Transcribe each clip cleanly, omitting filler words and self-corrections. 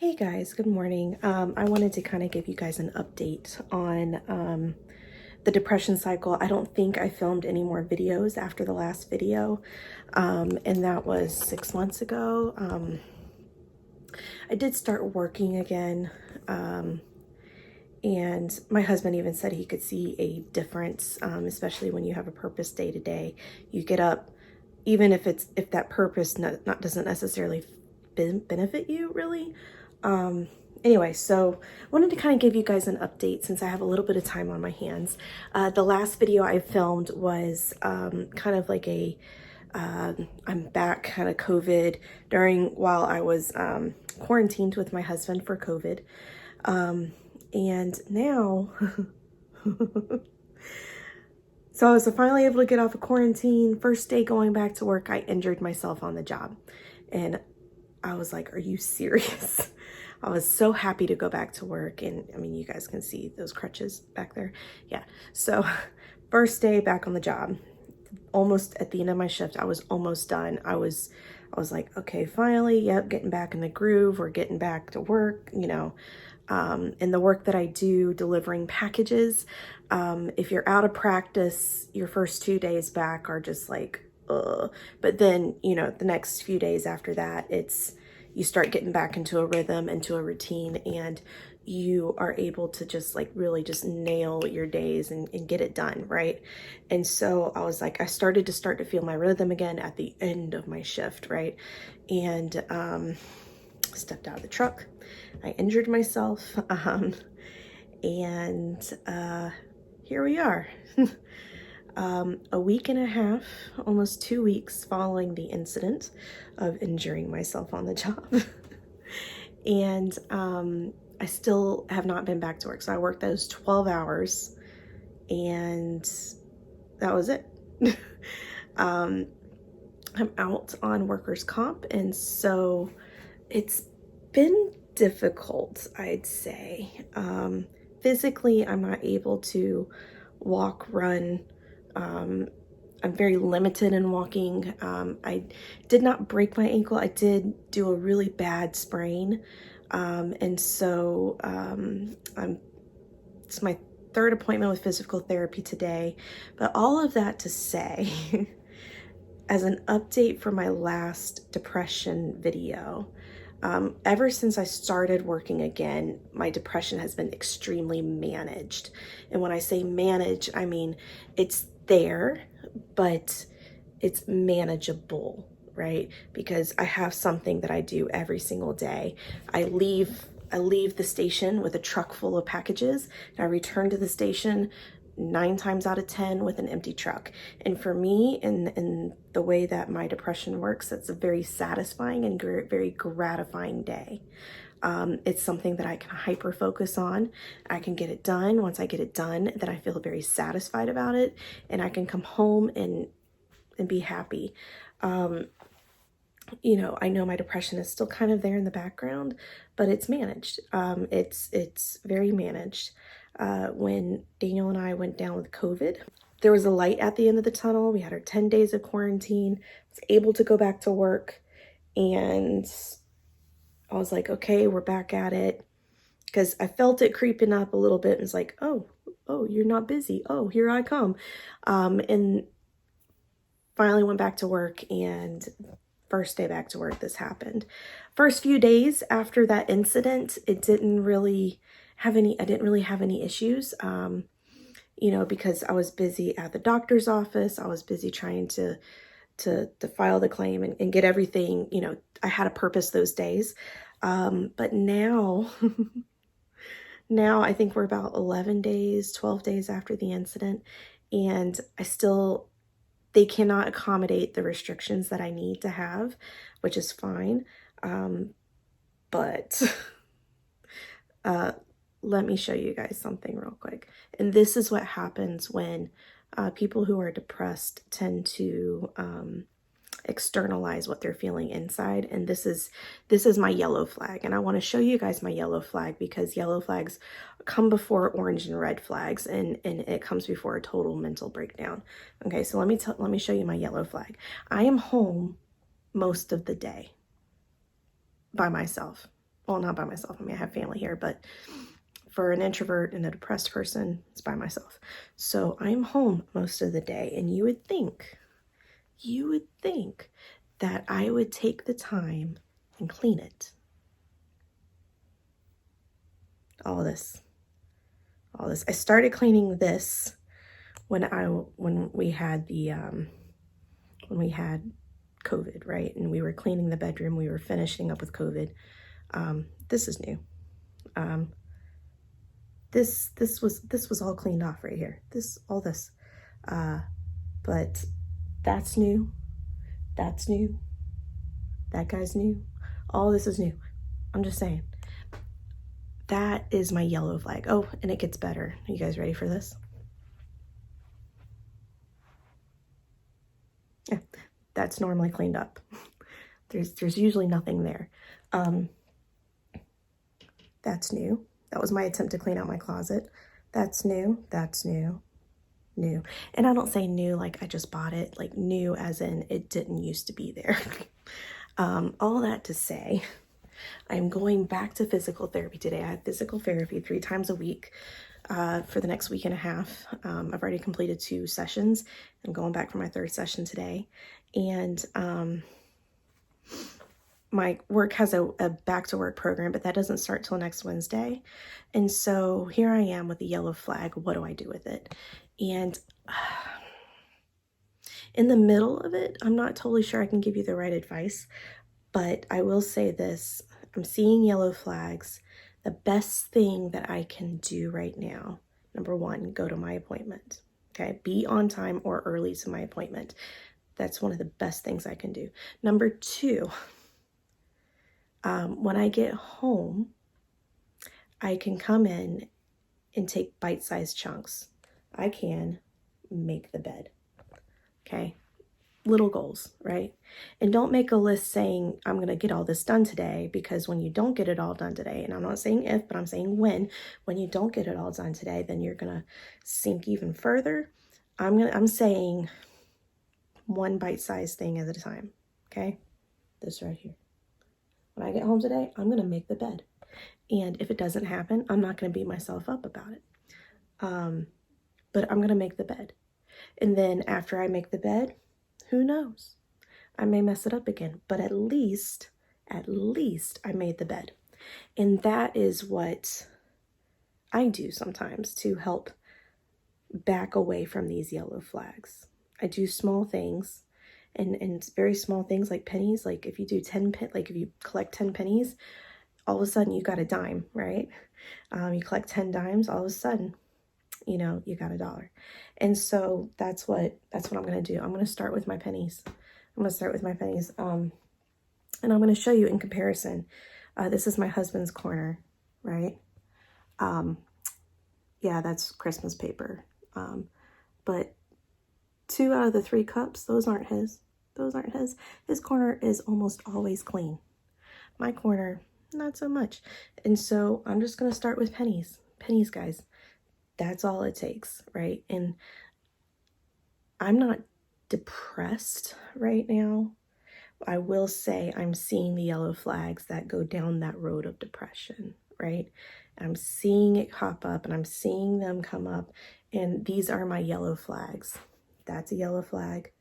Hey guys, good morning. I wanted to kind of give you guys an update on the depression cycle. I don't think I filmed any more videos after the last video, and that was 6 months ago. I did start working again, and my husband even said he could see a difference, especially when you have a purpose day to day. You get up, even if that purpose not doesn't necessarily benefit you really. Anyway, so I wanted to kind of give you guys an update since I have a little bit of time on my hands. The last video I filmed was kind of like a I'm back kind of COVID while I was quarantined with my husband for COVID. And now, so I was finally able to get off of quarantine. First day going back to work, I injured myself on the job. And I was like, are you serious? I was so happy to go back to work. And I mean, you guys can see those crutches back there. Yeah. So first day back on the job, almost at the end of my shift, I was almost done. I was like, okay, finally, yep, getting back in the groove. We're getting back to work, and the work that I do delivering packages. If you're out of practice, your first 2 days back are just like, but then, the next few days after that, you start getting back into a rhythm, into a routine, and you are able to just like really just nail your days and get it done, right? And so I was like, I started to feel my rhythm again at the end of my shift, right? And stepped out of the truck. I injured myself, and here we are. A week and a half, almost 2 weeks following the incident of injuring myself on the job. And I still have not been back to work. So I worked those 12 hours and that was it. I'm out on workers' comp. And so it's been difficult, I'd say. Physically, I'm not able to walk, run. I'm very limited in walking. I did not break my ankle. I did do a really bad sprain. And so it's my third appointment with physical therapy today. But all of that to say, as an update for my last depression video, ever since I started working again, my depression has been extremely managed. And when I say manage, I mean it's there, but it's manageable, right? Because I have something that I do every single day. I leave the station with a truck full of packages, and I return to the station 9 times out of 10 with an empty truck. And for me, in the way that my depression works, it's a very satisfying and very gratifying day. It's something that I can hyper focus on. I can get it done. Once I get it done, then I feel very satisfied about it, and I can come home and be happy. I know my depression is still kind of there in the background, but it's managed. It's very managed. When Daniel and I went down with COVID, there was a light at the end of the tunnel. We had our 10 days of quarantine. I was able to go back to work, and I was like, okay, we're back at it, because I felt it creeping up a little bit. And it's like, oh, you're not busy. Oh, here I come. And finally went back to work, and first day back to work, this happened. First few days after that incident, I didn't really have any issues, because I was busy at the doctor's office. I was busy trying to file the claim and get everything, I had a purpose those days. But now, now I think we're about 11 days, 12 days after the incident, and they cannot accommodate the restrictions that I need to have, which is fine. But let me show you guys something real quick. And this is what happens when people who are depressed tend to externalize what they're feeling inside. And this is my yellow flag, and I want to show you guys my yellow flag, because yellow flags come before orange and red flags, and it comes before a total mental breakdown. Okay, so let me show you my yellow flag. I am home most of the day by myself. well, not by myself. I mean, I have family here, but for an introvert and a depressed person, it's by myself. So I'm home most of the day, and you would think that I would take the time and clean it. All this. I started cleaning this when we had COVID, right? And we were cleaning the bedroom. We were finishing up with COVID. This is new. This was all cleaned off right here. But that's new. That's new. That guy's new. All this is new. I'm just saying. That is my yellow flag. Oh, and it gets better. Are you guys ready for this? Yeah, that's normally cleaned up. There's usually nothing there. That's new. That was my attempt to clean out my closet. That's new. That's new. New. And I don't say new like I just bought it, like new as in it didn't used to be there. All that to say, I'm going back to physical therapy today. I have physical therapy 3 times a week for the next week and a half. I've already completed 2 sessions. I'm going back for my 3rd session today. And my work has a back to work program, but that doesn't start till next Wednesday. And so here I am with the yellow flag. What do I do with it? And in the middle of it, I'm not totally sure I can give you the right advice, but I will say this. I'm seeing yellow flags. The best thing that I can do right now, number 1, go to my appointment. Okay, be on time or early to my appointment. That's one of the best things I can do. Number 2, when I get home, I can come in and take bite-sized chunks. I can make the bed. Okay, little goals, right? And don't make a list saying, I'm going to get all this done today, because when you don't get it all done today, and I'm not saying if, but I'm saying when you don't get it all done today, then you're going to sink even further. I'm saying one bite-sized thing at a time. Okay. This right here. When I get home today, I'm going to make the bed. And if it doesn't happen, I'm not going to beat myself up about it. But I'm going to make the bed. And then after I make the bed, who knows? I may mess it up again, but at least I made the bed. And that is what I do sometimes to help back away from these yellow flags. I do small things and very small things like pennies. Like if you do if you collect 10 pennies, all of a sudden you got a dime, right? You collect 10 dimes, all of a sudden, you got $1. And so that's what I'm going to do. I'm going to start with my pennies. And I'm going to show you in comparison. This is my husband's corner, right? Yeah, that's Christmas paper. But 2 out of the 3 cups, those aren't his. His corner is almost always clean. My corner, not so much. And so I'm just going to start with pennies. Pennies, guys. That's all it takes, right? And I'm not depressed right now. I will say I'm seeing the yellow flags that go down that road of depression, right? I'm seeing it pop up and I'm seeing them come up. And these are my yellow flags. That's a yellow flag.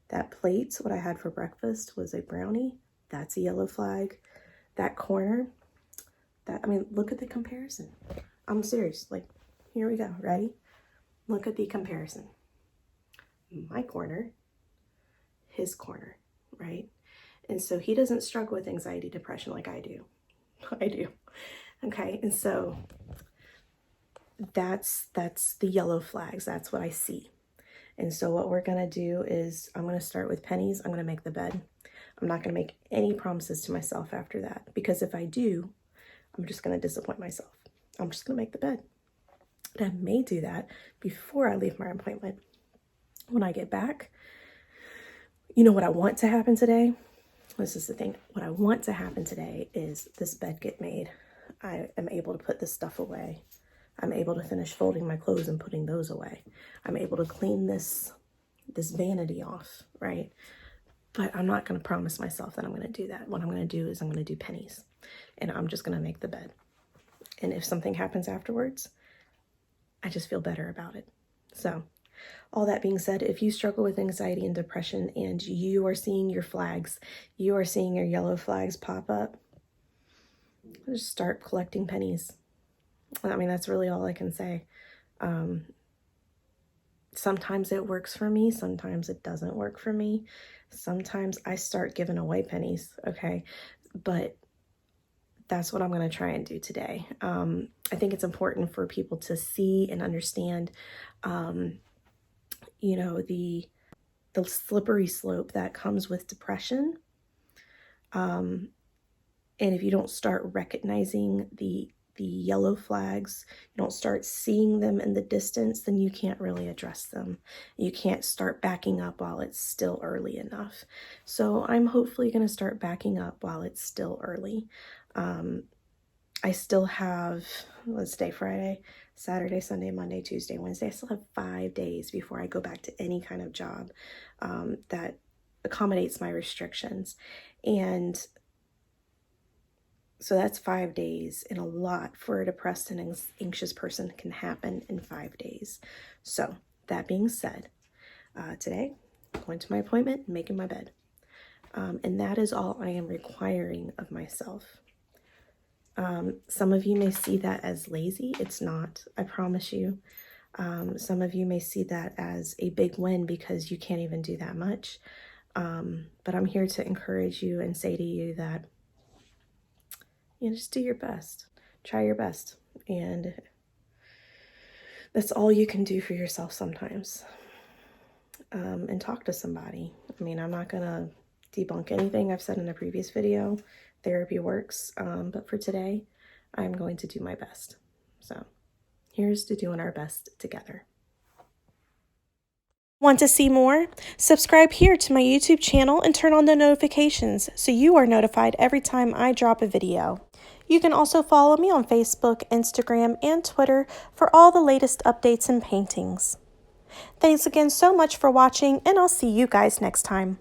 That plate, what I had for breakfast, was a brownie. That's a yellow flag. That corner, look at the comparison. I'm serious. Like, here we go. Ready? Look at the comparison. My corner, his corner, right? And so he doesn't struggle with anxiety, depression like I do. I do. Okay. And so that's the yellow flags. That's what I see. And so what we're going to do is I'm going to start with pennies. I'm going to make the bed. I'm not going to make any promises to myself after that, because if I do, I'm just going to disappoint myself. I'm just going to make the bed. And I may do that before I leave my appointment. When I get back, what I want to happen today? This is the thing. What I want to happen today is this bed get made. I am able to put this stuff away. I'm able to finish folding my clothes and putting those away. I'm able to clean this vanity off, right? But I'm not going to promise myself that I'm going to do that. What I'm going to do is I'm going to do pennies, and I'm just going to make the bed. And if something happens afterwards, I just feel better about it. So all that being said, if you struggle with anxiety and depression and you are seeing your flags, you are seeing your yellow flags pop up, just start collecting pennies. I mean, that's really all I can say. Sometimes it works for me. Sometimes it doesn't work for me. Sometimes I start giving away pennies, okay? But that's what I'm going to try and do today. I think it's important for people to see and understand, you know, the slippery slope that comes with depression. And if you don't start recognizing the yellow flags, you don't start seeing them in the distance, then you can't really address them. You can't start backing up while it's still early enough. So I'm hopefully going to start backing up while it's still early. I still have, let's say Friday, Saturday, Sunday, Monday, Tuesday, Wednesday. I still have 5 days before I go back to any kind of job that accommodates my restrictions. And so that's 5 days, and a lot for a depressed and anxious person can happen in 5 days. So that being said, today, going to my appointment, making my bed. And that is all I am requiring of myself. Some of you may see that as lazy. It's not, I promise you. Some of you may see that as a big win because you can't even do that much. But I'm here to encourage you and say to you that, you know, just do your best. Try your best. And that's all you can do for yourself sometimes. And talk to somebody. I mean, I'm not going to debunk anything I've said in a previous video. Therapy works, but for today, I'm going to do my best. So here's to doing our best together. Want to see more? Subscribe here to my YouTube channel and turn on the notifications so you are notified every time I drop a video. You can also follow me on Facebook, Instagram, and Twitter for all the latest updates and paintings. Thanks again so much for watching, and I'll see you guys next time.